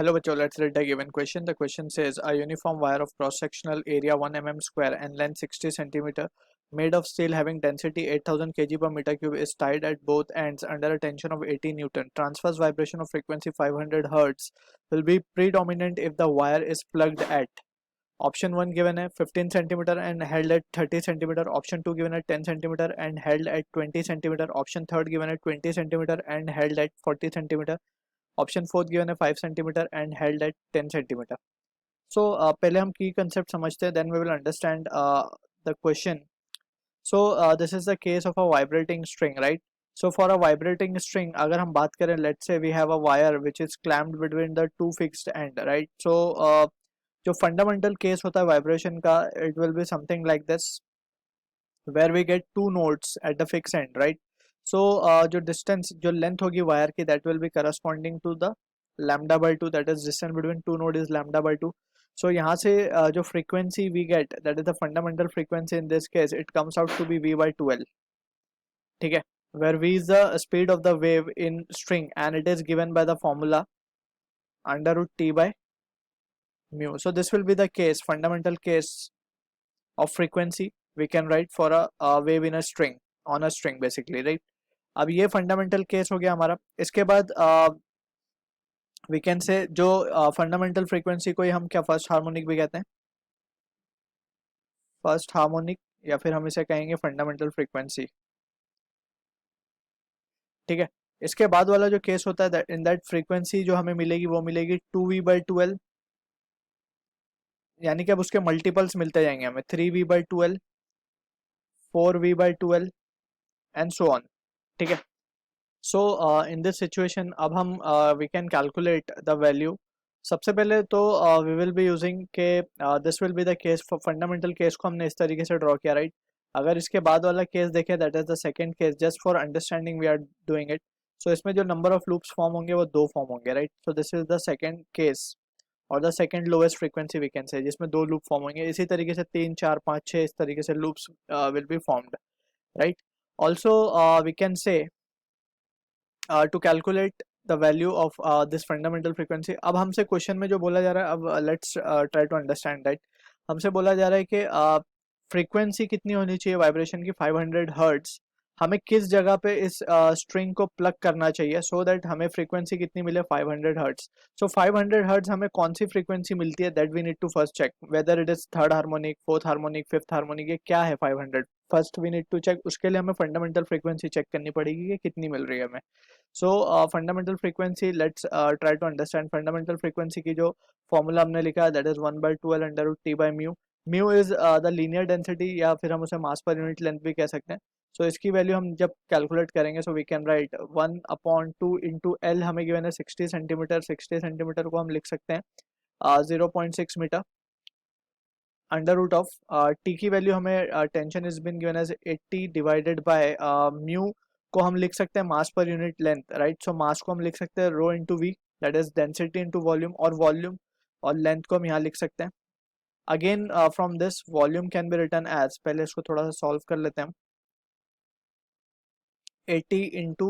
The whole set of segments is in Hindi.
Hello, Bacho. Let's read the given question. The question says a uniform wire of cross-sectional area 1 mm square and length 60 cm made of steel having density 8000 kg per meter cube is tied at both ends under a tension of 80 Newton. Transverse vibration of frequency 500 Hz will be predominant if the wire is plugged at option 1 given है 15 cm and held at 30 cm. Option 2 given at 10 cm and held at 20 cm. Option 3 given at 20 cm and held at 40 cm. Option fourth given है 5 centimetre and held at 10 centimetre. So पहले हम की कंसेप्ट समझते हैं, then we will understand the question. So this is the case of a vibrating string, right. So for a vibrating string अगर हम बात करें, let's say we have a wire which is clamped between the two fixed end, right. So जो फंडामेंटल केस होता है वाइब्रेशन का, it will be something like this where we get two nodes at the fix end, right. So जो डिस्टेंस, जो लेंथ होगी वायर की, that will be corresponding to the lambda by 2, that is distance between two node is lambda by 2. So यहाँ से जो frequency we get, that is the fundamental frequency in this case, it comes out to be v by 2l. ठीक है, where v is the speed of the wave in string and it is given by the formula under root t by mu. So this will be the case, fundamental case of frequency we can write for a wave in a string, on a string basically, right. अब ये फंडामेंटल केस हो गया हमारा. इसके बाद वी कैन से जो फंडामेंटल फ्रीक्वेंसी को ही हम क्या फर्स्ट हार्मोनिक भी कहते हैं, फर्स्ट हार्मोनिक, या फिर हम इसे कहेंगे फंडामेंटल फ्रीक्वेंसी. ठीक है, इसके बाद वाला जो केस होता है, इन दैट फ्रीक्वेंसी जो हमें मिलेगी वो मिलेगी 2v by 2l, यानी कि अब उसके मल्टीपल्स मिलते जाएंगे हमें, 3v by 2l, 4v by 2l and so on. ठीक है. सो इन दिस सिचुएशन अब हम we can calculate the value. सबसे पहले तो वी विल बी यूजिंग के this will be the case, fundamental case को हमने इस तरीके से ड्रॉ किया, राइट. अगर इसके बाद वाला केस देखें, that is the second case, just for understanding we are doing it. So इसमें जो नंबर ऑफ लूप्स फॉर्म होंगे वो 2 फॉर्म होंगे, right. So this is the second case और the second lowest frequency we can say, जिसमें 2 लूप फॉर्म होंगे. इसी तरीके से 3 4 5 6 इस तरीके से loops will be formed, right. Also we can say to calculate the value of this fundamental frequency. अब हमसे क्वेश्चन में जो बोला जा रहा है, अब let's try to understand that. हमसे बोला जा रहा है कि फ्रीक्वेंसी कितनी होनी चाहिए वाइब्रेशन की, 500 हर्ट्ज. हमें किस जगह पे इस स्ट्रिंग को प्लग करना चाहिए सो दैट हमें फ्रीक्वेंसी कितनी मिले, 500 हर्ट्ज. सो 500 हर्ट्ज हमें कौन सी फ्रीक्वेंसी मिलती है, that we need to first check whether it is third harmonic, fourth harmonic, fifth harmonic, ये क्या है 500. First we need to check, उसके लिए हमें फंडामेंटल फ्रीक्वेंसी चेक करनी पड़ेगी कि कितनी मिल रही है हमें. So fundamental frequency, let's try to understand. Fundamental frequency की जो फॉर्मूला हमने लिखा है, that is 1 by 2l under root t by mu. Mu is the linear density, या फिर हम उसे मास पर यूनिट लेंथ भी कह सकते हैं. सो इसकी वैल्यू हम जब कैलकुलेट करेंगे, so we can write 1/2 into L हमें गिवन है 60 सेंटीमीटर. 60 सेंटीमीटर को हम लिख सकते हैं 0.6 metre under root of T की वैल्यू हमें tension is been given as 80 divided by mu को हम लिख सकते हैं मास पर unit length, right. So mass को हम लिख सकते हैं rho into V, that is density into volume, और वॉल्यूम और लेंथ को हम यहाँ लिख सकते हैं. Again from this volume can be written as, पहले इसको थोड़ा सा सॉल्व कर लेते हैं हम, 80 इंटू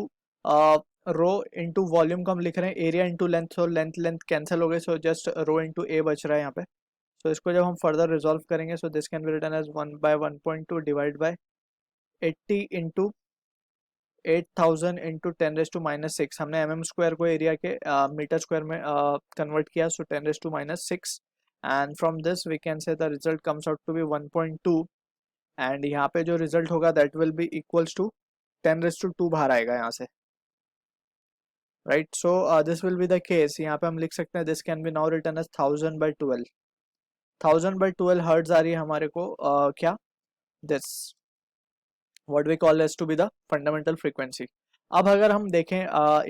रो इंटू वॉल्यूम को हम लिख रहे हैं area into length. So length length cancel हो गए, सो जस्ट रो इंटू ए बच रहा है यहाँ पे. सो इसको जब हम फर्दर रिजॉल्व करेंगे, so this can be written as 1 by 1.2 divide by 80 into 8000 into 10⁻⁻6. हमने mm स्क्वायर को एरिया के मीटर स्क्वायर में कन्वर्ट किया, so 10⁻⁻6. And from this we can say the result comes out to be 1.2. And यहाँ पे जो रिजल्ट होगा that will be equals to 10⁻² बाहर आएगा यहाँ से, right. So this will be the case. यहाँ पे हम लिख सकते हैं this can be now written as 1000 by 12. 1000 by 12 hertz आ रही है हमारे को क्या, this what we call as to be the fundamental frequency. अब अगर हम देखें,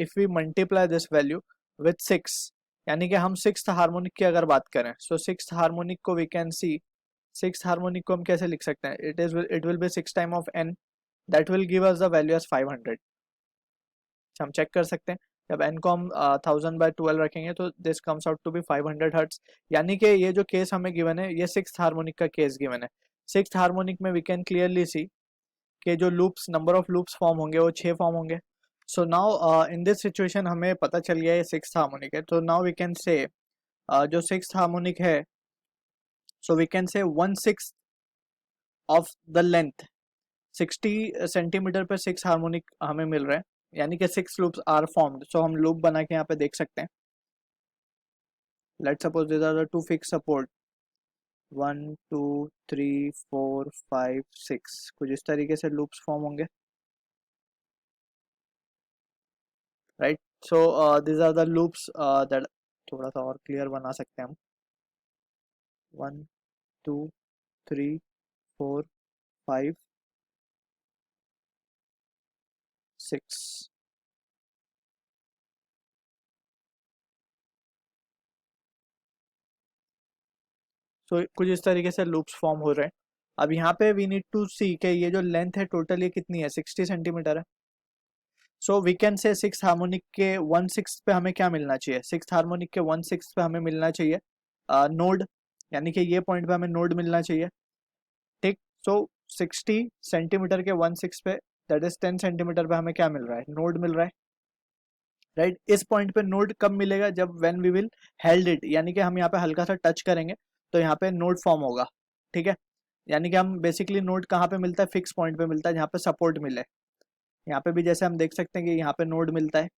if we multiply this value with 6, यानी कि हम सिक्स्थ हार्मोनिक की अगर बात करें, सो सिक्स्थ हार्मोनिक को we can see, sixth harmonic को हम कैसे लिख सकते हैं, it will be 6 time of n, that will give us the value as 500. हम चेक कर सकते हैं, जब n को हम 1000 by 12 रखेंगे तो this comes out to be 500 hertz. यानी कि ये जो केस हमें गिवन है, ये सिक्स्थ हार्मोनिक का केस गिवन है. सिक्स्थ हार्मोनिक में वी कैन क्लियरली सी कि जो loops, number of loops form होंगे वो 6 फॉर्म होंगे. So now in this situation हमें पता चल गया ये सिक्स्थ हार्मोनिक है, तो नाउ वी कैन से जो सिक्स्थ हार्मोनिक है, so we can say 1/6 of the length 60 centimetre पे सिक्स हार्मोनिक हमें मिल रहा है, यानी कि six loops are formed. So हम लूप बना के यहाँ पे देख सकते हैं। Let's suppose this are the two fix support 1 2 3 4 5 6, कुछ इस तरीके से लूप्स फॉर्म होंगे, right. So this are the loops that, थोड़ा सा और क्लियर बना सकते हैं हम। 1 2 3 4 5 6। सो कुछ इस तरीके से लूप्स फॉर्म हो रहे हैं। अब यहाँ पे वी नीड टू सी कि ये जो लेंथ है टोटल ये कितनी है, 60 सेंटीमीटर है। So we can say six harmonic के 1/6 पे हमें क्या मिलना चाहिए, सिक्स हार्मोनिक के 1/6 पे हमें मिलना चाहिए नोड, यानी कि ये पॉइंट पे हमें नोड मिलना चाहिए, ठीक। सो 60 सेंटीमीटर के 1/6 पे, दैट इज 10 सेंटीमीटर पे हमें क्या मिल रहा है, नोड मिल रहा है, राइट। इस पॉइंट पे नोड कब मिलेगा, जब when we will held it, यानी कि हम यहाँ पे हल्का सा टच करेंगे तो यहाँ पे नोड फॉर्म होगा, ठीक है। यानी कि हम बेसिकली नोड कहाँ पे मिलता है, फिक्स पॉइंट पे मिलता है जहाँ पे सपोर्ट मिले। यहाँ पे भी जैसे हम देख सकते हैं कि यहाँ पे नोड मिलता है,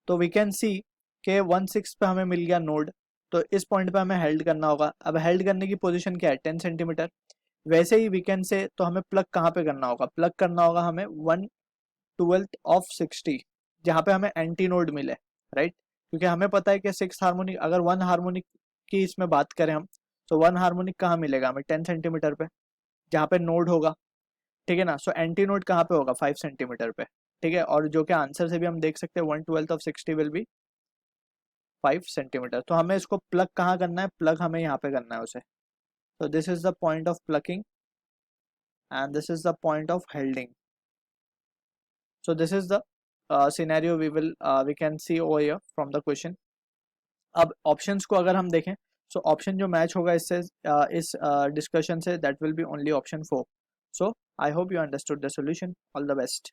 तो वी कैन सी के 1/6 पे हमें मिल गया नोड, तो इस पॉइंट पे हमें हेल्ड करना होगा। अब हेल्ड करने की पोजीशन क्या है, 10 सेंटीमीटर। वैसे ही वी कैन से, तो हमें प्लग कहाँ पे करना होगा, प्लग करना होगा हमें 1/12 ऑफ 60, जहाँ पे हमें एंटी नोड मिले, राइट। क्योंकि हमें पता है कि सिक्स हार्मोनिक, अगर वन हार्मोनिक की इसमें बात करें हम, तो वन हार्मोनिक कहाँ मिलेगा हमें, 10 सेंटीमीटर पे, जहाँ पे नोड होगा, ठीक है ना। सो एंटी नोड कहाँ पे होगा, 5 सेंटीमीटर पे, ठीक है। और जो कि आंसर से भी हम देख सकते हैं 1/12 ऑफ 60 विल बी 5 सेंटीमीटर। तो हमें इसको प्लग कहाँ करना है, प्लग हमें यहाँ पे करना है उसे। तो this is the point of plucking and this is the point of हेल्डिंग। So this is the scenario we can see over here from the question. अब ऑप्शंस को अगर हम देखें, सो ऑप्शन जो मैच होगा इससे इस डिस्कशन से, that will B only option 4। So I hope you understood the solution. All the best.